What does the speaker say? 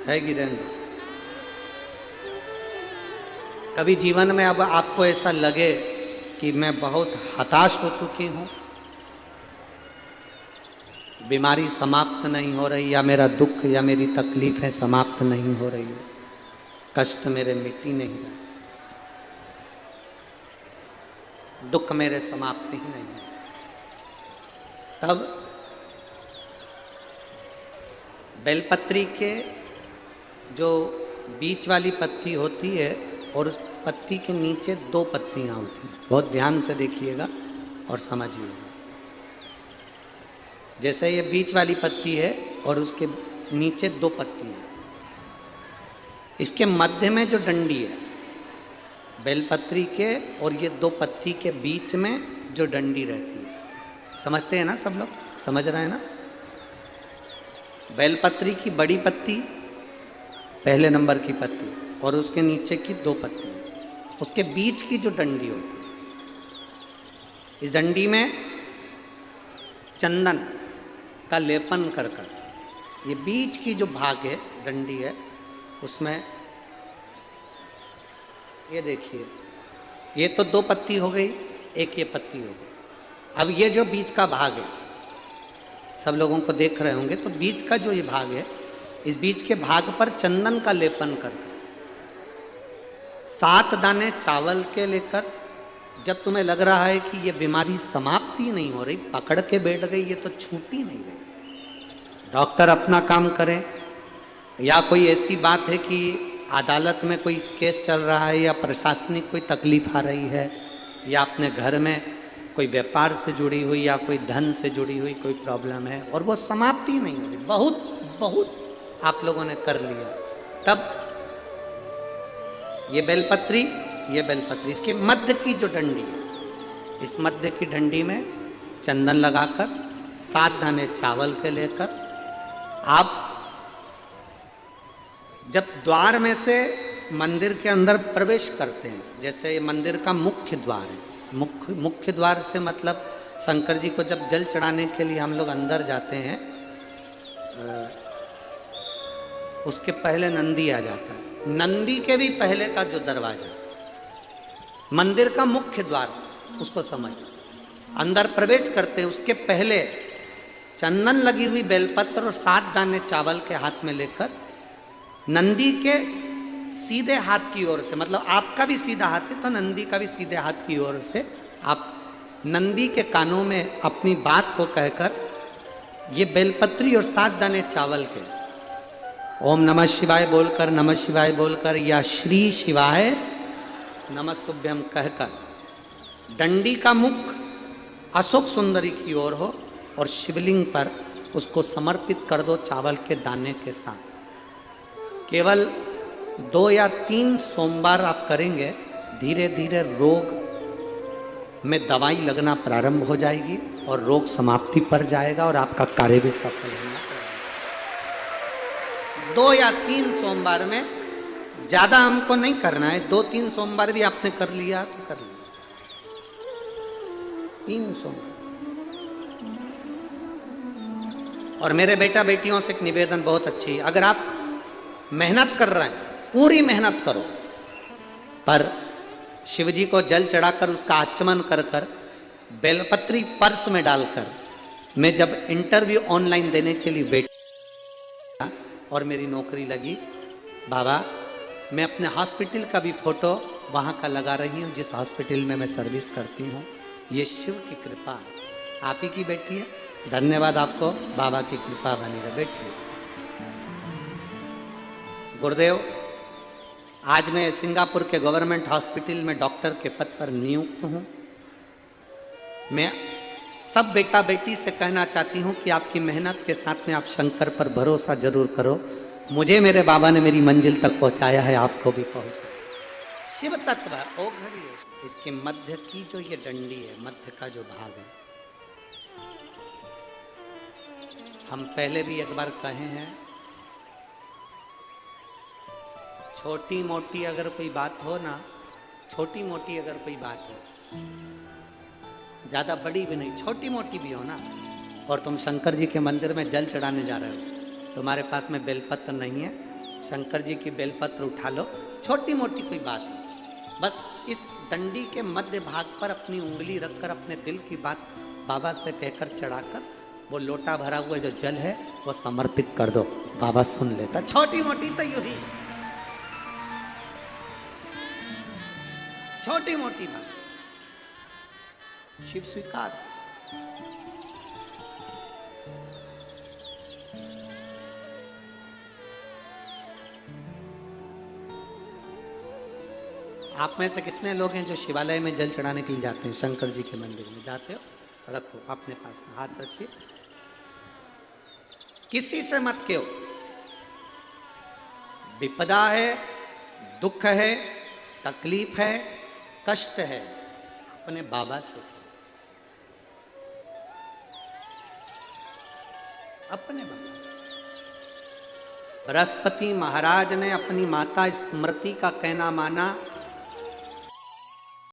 है गिरेंद्र। कभी जीवन में अब आपको ऐसा लगे कि मैं बहुत हताश हो चुकी हूँ, बीमारी समाप्त नहीं हो रही, या मेरा दुख या मेरी तकलीफें समाप्त नहीं हो रही है, कष्ट मेरे मिट ही नहीं रहे, दुख मेरे समाप्त ही नहीं है, तब बेलपत्री के जो बीच वाली पत्ती होती है और उस पत्ती के नीचे 2 पत्तियां होती हैं, बहुत ध्यान से देखिएगा और समझिएगा। जैसे ये बीच वाली पत्ती है और उसके नीचे 2 पत्तियां, इसके मध्य में जो डंडी है बेलपत्री के और ये 2 पत्ती के बीच में जो डंडी रहती है, समझते हैं ना सब लोग, समझ रहे हैं ना। बेलपत्री की बड़ी पत्ती, पहले नंबर की पत्ती, और उसके नीचे की 2 पत्ती, उसके बीच की जो डंडी होती है, इस डंडी में चंदन का लेपन कर कर, ये बीच की जो भाग है डंडी है उसमें, ये देखिए, ये तो 2 पत्ती हो गई, एक ये पत्ती हो गई। अब ये जो बीच का भाग है, सब लोगों को देख रहे होंगे, तो बीच का जो ये भाग है, इस बीच के भाग पर चंदन का लेपन कर 7 दाने चावल के लेकर, जब तुम्हें लग रहा है कि ये बीमारी समाप्ति नहीं हो रही, पकड़ के बैठ गई, ये तो छूटी नहीं रही, डॉक्टर अपना काम करे, या कोई ऐसी बात है कि अदालत में कोई केस चल रहा है, या प्रशासनिक कोई तकलीफ आ रही है, या अपने घर में कोई व्यापार से जुड़ी हुई या कोई धन से जुड़ी हुई कोई प्रॉब्लम है और वो समाप्ति नहीं हो रही, बहुत आप लोगों ने कर लिया, तब ये बेलपत्री, इसके मध्य की जो डंडी है, इस मध्य की डंडी में चंदन लगाकर 7 दाने चावल के लेकर, आप जब द्वार में से मंदिर के अंदर प्रवेश करते हैं, जैसे मंदिर का मुख्य द्वार है, मुख्य द्वार से मतलब शंकर जी को जब जल चढ़ाने के लिए हम लोग अंदर जाते हैं, उसके पहले नंदी आ जाता है, नंदी के भी पहले का जो दरवाजा, मंदिर का मुख्य द्वार, उसको समझ, अंदर प्रवेश करते हैं, उसके पहले चंदन लगी हुई बेलपत्र और 7 दाने चावल के हाथ में लेकर नंदी के सीधे हाथ की ओर से, मतलब आपका भी सीधा हाथ है तो नंदी का भी सीधे हाथ की ओर से, आप नंदी के कानों में अपनी बात को कहकर ये बेलपत्री और 7 दाने चावल के ओम नमः शिवाय बोलकर, नमः शिवाय बोलकर, या श्री शिवाय नमस्तुभ्यम कहकर डंडी का मुख अशोक सुंदरी की ओर हो और शिवलिंग पर उसको समर्पित कर दो चावल के दाने के साथ। केवल 2 या 3 सोमवार आप करेंगे, धीरे धीरे रोग में दवाई लगना प्रारंभ हो जाएगी और रोग समाप्ति पर जाएगा और आपका कार्य भी सफल होना। 2 या 3 सोमवार में, ज़्यादा हमको नहीं करना है, 2-3 सोमवार भी आपने कर लिया तो कर लिया, 3 सोमवार। और मेरे बेटा बेटियों से एक निवेदन बहुत अच्छी, अगर आप मेहनत कर रहे हैं, पूरी मेहनत करो, पर शिव जी को जल चढ़ाकर उसका आचमन कर कर बेलपत्री पर्स में डालकर, मैं जब इंटरव्यू ऑनलाइन देने के लिए बैठा और मेरी नौकरी लगी, बाबा मैं अपने हॉस्पिटल का भी फोटो वहाँ का लगा रही हूँ जिस हॉस्पिटल में मैं सर्विस करती हूँ, ये शिव की कृपा है, आप ही की बेटी है, धन्यवाद आपको, बाबा की कृपा बनी रहे। बैठिए। गुरुदेव, आज मैं सिंगापुर के गवर्नमेंट हॉस्पिटल में डॉक्टर के पद पर नियुक्त हूँ। मैं सब बेटा बेटी से कहना चाहती हूँ कि आपकी मेहनत के साथ में आप शंकर पर भरोसा जरूर करो। मुझे मेरे बाबा ने मेरी मंजिल तक पहुँचाया है, आपको भी पहुँचा। शिव तत्व ओ घड़ी, इसके मध्य की जो ये डंडी है, मध्य का जो भाग है, हम पहले भी एक बार कहे हैं, छोटी मोटी अगर कोई बात हो ना, छोटी मोटी अगर कोई बात हो, ज़्यादा बड़ी भी नहीं, छोटी मोटी भी हो ना, और तुम शंकर जी के मंदिर में जल चढ़ाने जा रहे हो, तुम्हारे पास में बेलपत्र नहीं है, शंकर जी की बेलपत्र उठा लो, छोटी मोटी कोई बात नहीं, बस इस डंडी के मध्य भाग पर अपनी उंगली रखकर अपने दिल की बात बाबा से कहकर चढ़ाकर वो लोटा भरा हुआ जो जल है वो समर्पित कर दो, बाबा सुन लेता। छोटी मोटी तो यू ही, छोटी मोटी बात शिव स्वीकार। आप में से कितने लोग हैं जो शिवालय में जल चढ़ाने के लिए जाते हैं? शंकर जी के मंदिर में जाते हो? रखो अपने पास में, हाथ रखिए, किसी से मत कहो। विपदा है, दुख है, तकलीफ है, कष्ट है, अपने बाबा से, अपने बाबा से। बृहस्पति महाराज ने अपनी माता स्मृति का कहना माना